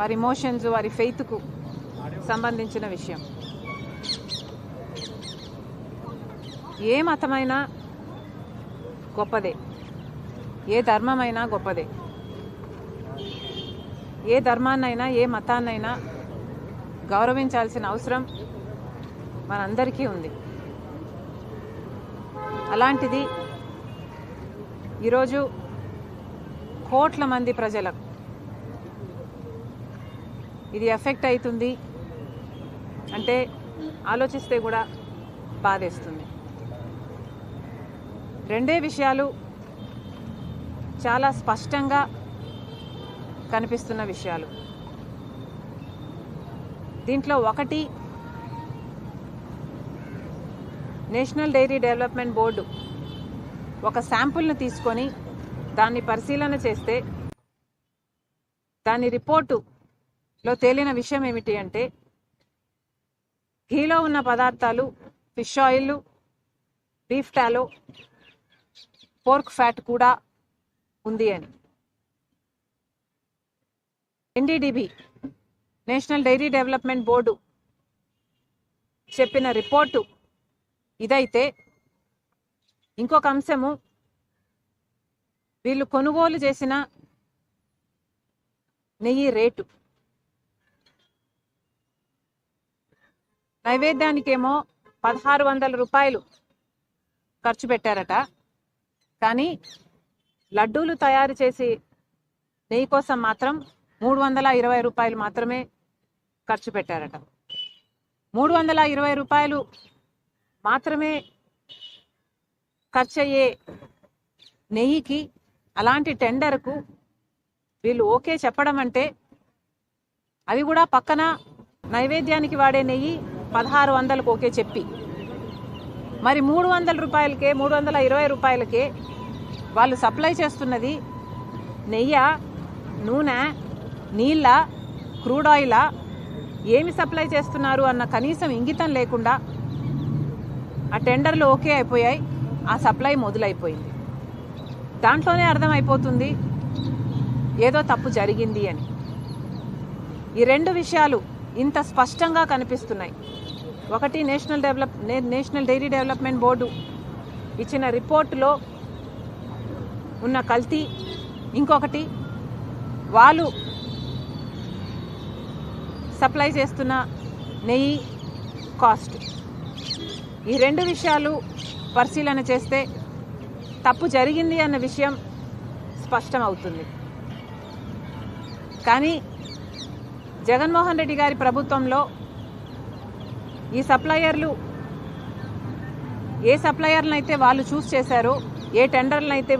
వారి ఎమోషన్స్, వారి ఫెయిత్కు సంబంధించిన విషయం. ఏ మతమైనా గొప్పదే, ఏ ధర్మమైనా గొప్పదే. ఏ ధర్మాన్నైనా ఏ మతాన్నైనా గౌరవించాల్సిన అవసరం మనందరికీ ఉంది. అలాంటిది ఈరోజు కోట్ల మంది ప్రజలకు ఇది ఎఫెక్ట్ అవుతుంది అంటే ఆలోచిస్తే కూడా బాధేస్తుంది. రెండే విషయాలు చాలా స్పష్టంగా కనిపిస్తున్న విషయాలు. దీంట్లో ఒకటి, నేషనల్ డైరీ డెవలప్మెంట్ బోర్డు ఒక శాంపుల్ను తీసుకొని దాన్ని పరిశీలన చేస్తే దాని రిపోర్టులో తేలిన విషయం ఏమిటి అంటే ఘీలో ఉన్న పదార్థాలు fish oil, beef tallow, pork fat కూడా ఉంది అని. NDDB national dairy development board చెప్పిన రిపోర్టు ఇదైతే, ఇంకొక అంశము వీళ్ళు కొనుగోలు చేసిన నెయ్యి రేటు. నైవేద్యానికేమో 1600 రూపాయలు ఖర్చు పెట్టారట, కానీ లడ్డూలు తయారు చేసి నెయ్యి కోసం మాత్రం 320 రూపాయలు మాత్రమే ఖర్చు పెట్టారట. 320 రూపాయలు మాత్రమే ఖర్చయ్యే నెయ్యికి, అలాంటి టెండర్కు వీళ్ళు ఓకే చెప్పడం అంటే, అది కూడా పక్కన నైవేద్యానికి వాడే నెయ్యి 1600కు ఓకే చెప్పి, మరి 300 రూపాయలకే 320 రూపాయలకే వాళ్ళు సప్లై చేస్తున్నది నెయ్యి, నూనె, నీళ్ళ, క్రూడ్ ఆయిలా, ఏమి సప్లై చేస్తున్నారు అన్న కనీసం ఇంగితం లేకుండా ఆ టెండర్లు ఓకే అయిపోయాయి, ఆ సప్లై మొదలైపోయింది. దాంట్లోనే అర్థమైపోతుంది ఏదో తప్పు జరిగింది అని. ఈ రెండు విషయాలు ఇంత స్పష్టంగా కనిపిస్తున్నాయి. ఒకటి, నేషనల్ డైరీ డెవలప్మెంట్ బోర్డు ఇచ్చిన రిపోర్టులో ఉన్న కల్తీ, ఇంకొకటి వాళ్ళు సప్లై చేస్తున్న నెయ్యి కాస్ట్. ఈ రెండు విషయాలు పరిశీలన చేస్తే తప్పు జరిగింది అన్న విషయం స్పష్టం అవుతుంది. కానీ జగన్మోహన్ రెడ్డి గారి ప్రభుత్వంలో ఈ సప్లయర్లు ఏ సప్లయర్లను అయితే వాళ్ళు చూస్ చేశారో, ఏ టెండర్లను అయితే